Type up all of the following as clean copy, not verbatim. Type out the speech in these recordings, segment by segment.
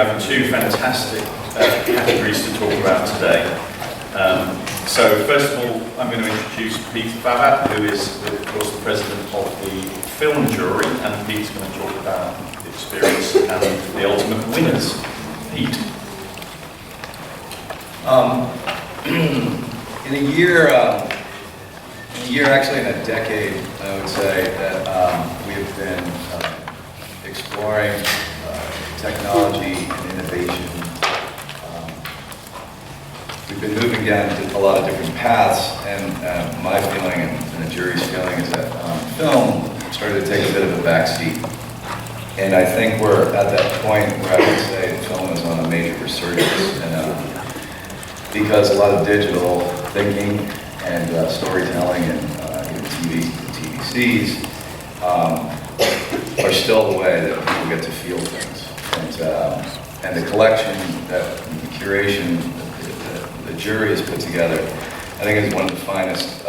have two fantastic categories to talk about today. So first of all, I'm going to introduce Pete Favat, who is, of course, the president of the film jury, and Pete's going to talk about the experience and the ultimate winners. Pete. In a year, actually in a decade, I would say that we have been exploring technology and innovation. We've been moving down a lot of different paths, and my feeling and the jury's feeling is that film started to take a bit of a backseat. And I think we're at that point where I would say film is on a major resurgence, and because a lot of digital thinking and storytelling and TVCs are still the way that people get to feel things. And the collection, the curation the jury has put together, I think is one of the finest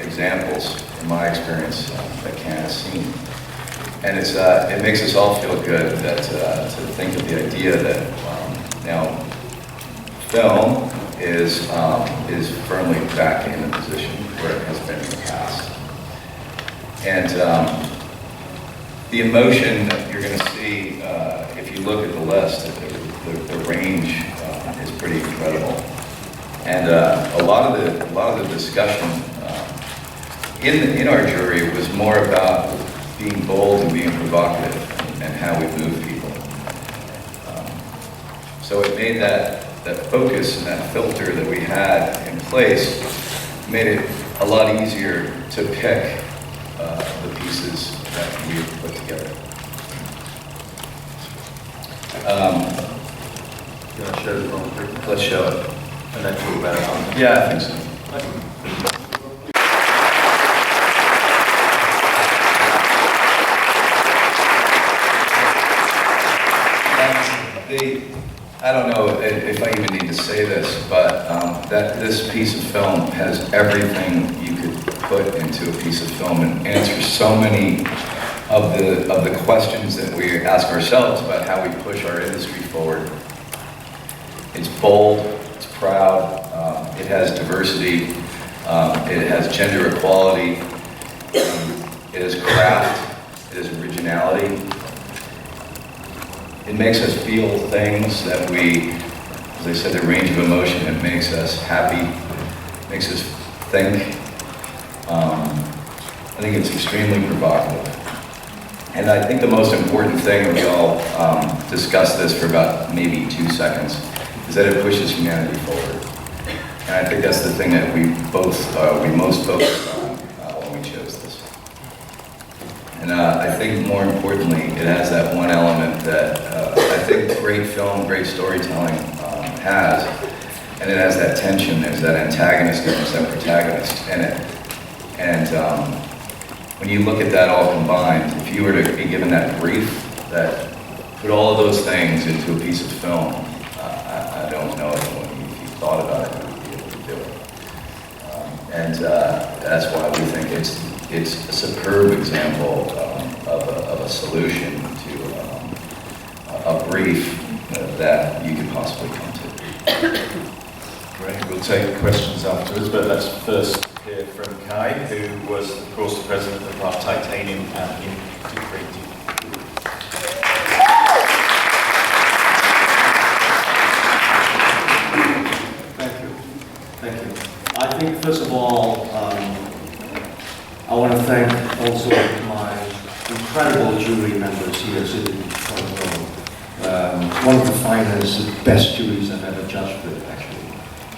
examples, in my experience, that Cannes has seen. And it makes us all feel good that to think of the idea that now film is firmly back in the position where it has been in the past. And the emotion that you're going to see, if you look at the list, the range is pretty incredible. And a lot of the discussion in our jury was more about being bold and being provocative and how we move people. So it made that focus and that filter that we had in place made it a lot easier to pick the pieces that we put together. You want to show the film quickly? Let's show it. And then talk about it. Yeah, I think so. I don't know if I even need to say this, but that this piece of film has everything you could put into a piece of film and answers so many of the questions that we ask ourselves about how we push our industry forward. It's bold, it's proud, it has diversity, it has gender equality, it is craft, it is originality. It makes us feel things that we, as I said, the range of emotion, it makes us happy, makes us think. I think it's extremely provocative. And I think the most important thing, and we all discussed this for about maybe 2 seconds, is that it pushes humanity forward. And I think that's the thing that we most focused on when we chose this. And I think more importantly, it has that one element that I think great film, great storytelling has, and it has that tension. There's that antagonist and there's that protagonist in it. And when you look at that all combined, if you were to be given that brief that put all of those things into a piece of film, I don't know if you thought about it, you would be able to do it. And that's why we think it's a superb example of a solution to a brief that you could possibly come to. Great, we'll take questions afterwards, but let's first hear from Kai, who was, of course, the president of our Titanium and Integrated. Thank you. I think, first of all, I want to thank also my incredible jury members here sitting in front of me. One of the finest, best juries I've ever judged with, actually.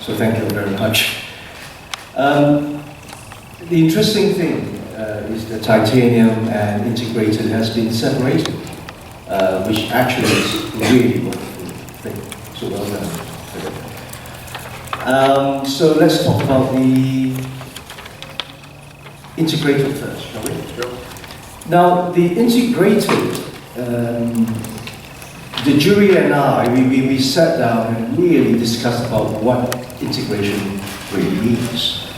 So thank you very much. The interesting thing is that Titanium and Integrated has been separated, which actually is really wonderful thing. So well done. So let's talk about the Integrated first, shall we? Sure. Now, the Integrated, the jury and I, we sat down and really discussed about what integration really means.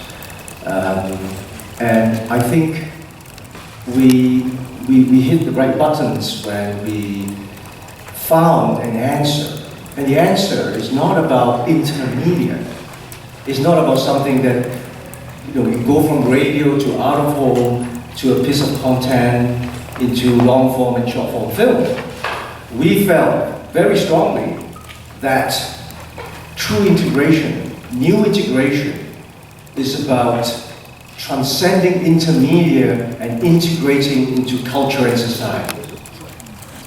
And I think we hit the right buttons when we found an answer. And the answer is not about intermediate. It's not about something that, you go from radio to out of home to a piece of content into long form and short form film. We felt very strongly that true integration, new integration, is about transcending intermediate and integrating into culture and society.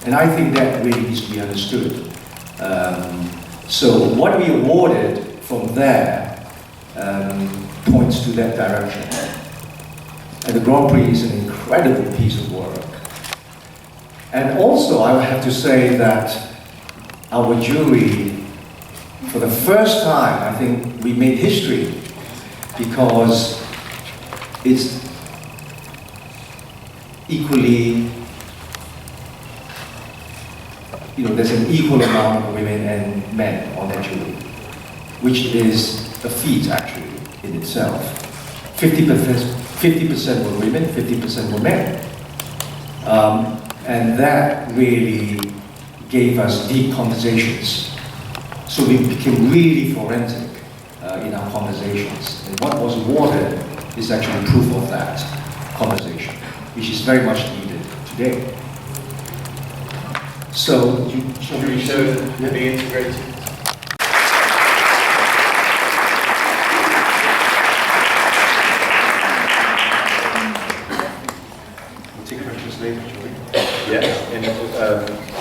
And I think that really needs to be understood. So what we awarded from there points to that direction. And the Grand Prix is an incredible piece of work. And also, I would have to say that our jury, for the first time, I think we made history because it's equally, there's an equal amount of women and men on that jury, which is a feat actually in itself. 50% were women, 50% were men. And that really gave us deep conversations. So we became really forensic in our conversations. And what was awarded is actually proof of that conversation, which is very much needed today. So, shall we show the integrated? We'll take questions later, shall we?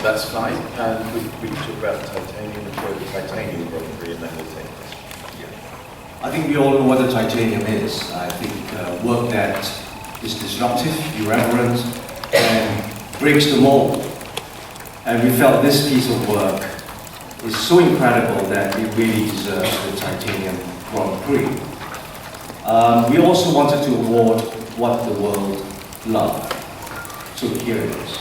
That's fine. And we can talk about the titanium and show the titanium Grand Prix and then we'll take this. I think we all know what the titanium is. I think work that is disruptive, irreverent, and breaks the mold. And we felt this piece of work is so incredible that it really deserves the titanium Grand Prix. We also wanted to award what the world loved. So here it is.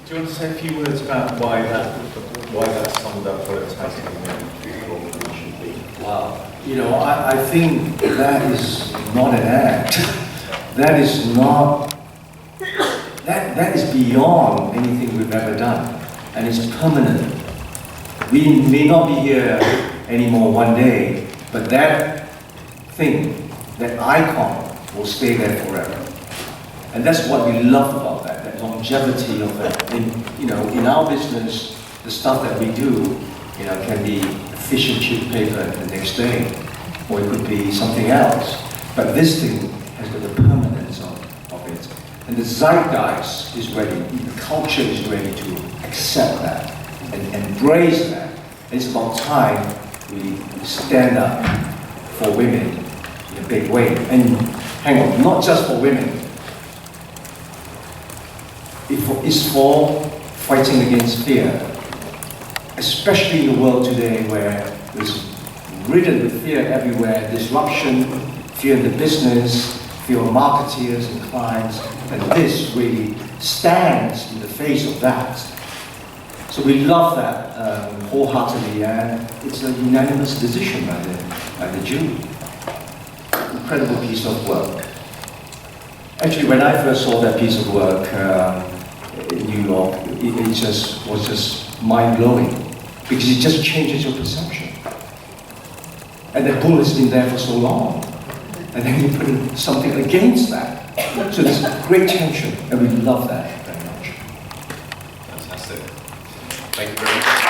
Do you want to say a few words about why that summed up what a titanium Grand Prix should be? Wow. I think that is not an act. That is not, that is beyond anything we've ever done. And it's permanent. We may not be here anymore one day, but that thing, that icon will stay there forever. And that's what we love about that longevity of it. In our business, the stuff that we do, can be a fish and chip paper the next day, or it could be something else. But this thing has got the permanence of it. And the zeitgeist is ready, the culture is ready to accept that and embrace that. And it's about time we stand up for women in a big way. And hang on, not just for women. It's for fighting against fear. Especially in the world today where it's ridden with fear everywhere, disruption, fear in the business, fear of marketeers and clients, and this really stands in the face of that. So we love that wholeheartedly, and it's a unanimous decision by the jury. Incredible piece of work. Actually, when I first saw that piece of work in New York, it was just mind-blowing, because it just changes your perception. And that bullet's been there for so long, and then you put in something against that. So there's great tension, and we love that very much. Fantastic. Thank you very much.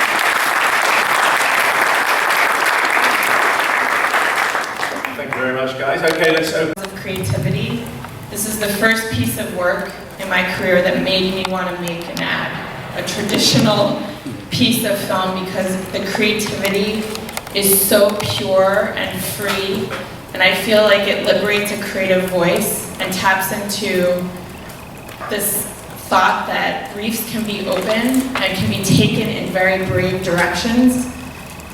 Thank you very much, guys. Okay, let's open. Of creativity. This is the first piece of work in my career that made me want to make an ad, a traditional piece of film, because the creativity is so pure and free, and I feel like it liberates a creative voice and taps into this thought that briefs can be open and can be taken in very brave directions.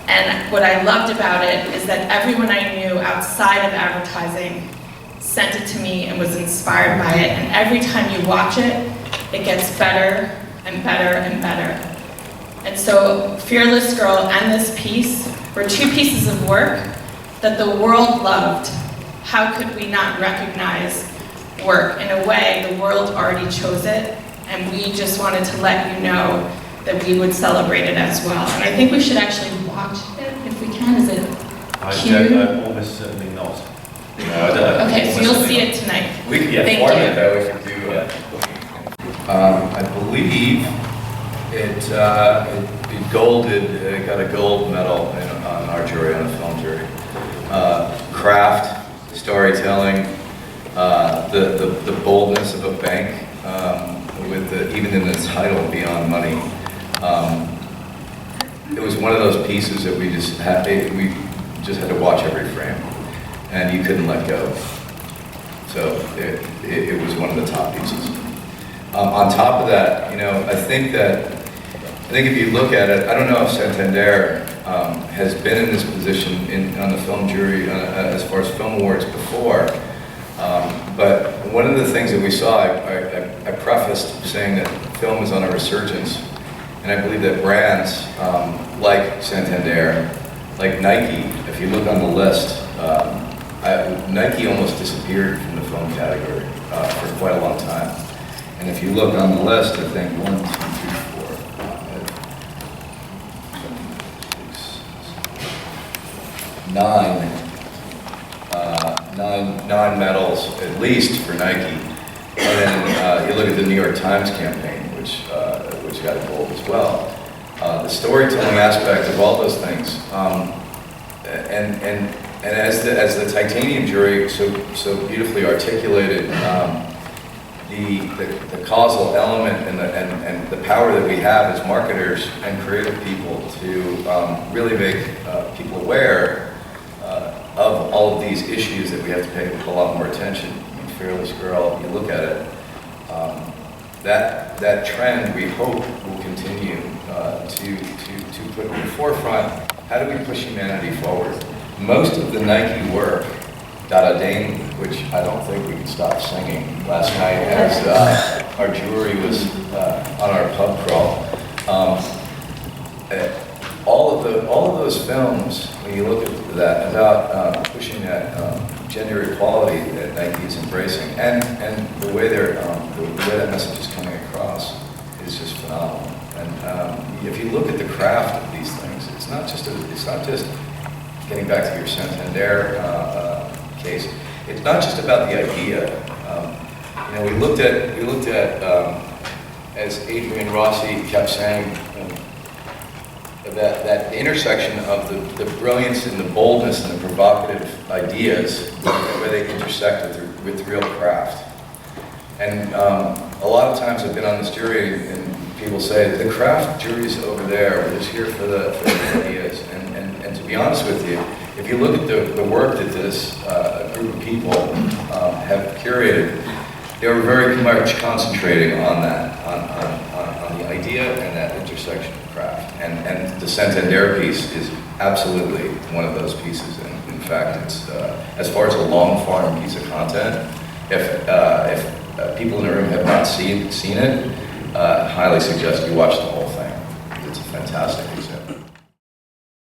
And what I loved about it is that everyone I knew outside of advertising sent it to me and was inspired by it. And every time you watch it, it gets better and better and better. And so Fearless Girl and this piece were two pieces of work that the world loved. How could we not recognize work. In a way, the world already chose it, and we just wanted to let you know that we would celebrate it as well. And I think we should actually watch it if we can. Is it cute? Almost certainly not. No, I don't. Okay, so you'll see it tonight. We could Yeah, Thank form you. it though, we could do, I believe it got a gold medal on our jury, on the film jury. Craft, storytelling, the boldness of a bank, even in the title, Beyond Money. It was one of those pieces that we just had to watch every frame, and you couldn't let go. So it was one of the top pieces. On top of that, I think if you look at it, I don't know if Santander has been in this position on the film jury as far as film awards before. But one of the things that we saw, I prefaced saying that film is on a resurgence, and I believe that brands like Santander, like Nike, if you look on the list, Nike almost disappeared from the film category for quite a long time. And if you look on the list, I think 1, 2, 3, 4, 5, 6, 7, 8, 9 medals at least for Nike. And then you look at the New York Times campaign, which got a gold as well. The storytelling aspect of all those things, and as the titanium jury so beautifully articulated, the causal element and the power that we have as marketers and creative people to really make people aware of all of these issues that we have to pay a lot more attention. I mean, Fearless Girl, you look at it, that trend we hope will continue to put in the forefront. How do we push humanity forward? Most of the Nike work, Dada Dane, which I don't think we could stop singing last night as our jury was on our pub crawl. All of those films, when you look at that, about pushing that gender equality that Nike is embracing, and the way that message is coming across is just phenomenal. And if you look at the craft of these things, it's not just getting back to your Santander case. It's not just about the idea. We looked at as Adrian Rossi kept saying, that intersection of the brilliance and the boldness and the provocative ideas, where they intersect with real craft. And a lot of times I've been on this jury and people say, the craft jury's over there, we're just here for the ideas. And to be honest with you, if you look at the work that this group of people have curated, they were very much concentrating on that, on the idea and that intersection of craft. And the Santander piece is absolutely one of those pieces. And in fact, it's as far as a long-form piece of content, if people in the room have not seen it, highly suggest you watch the whole thing. It's a fantastic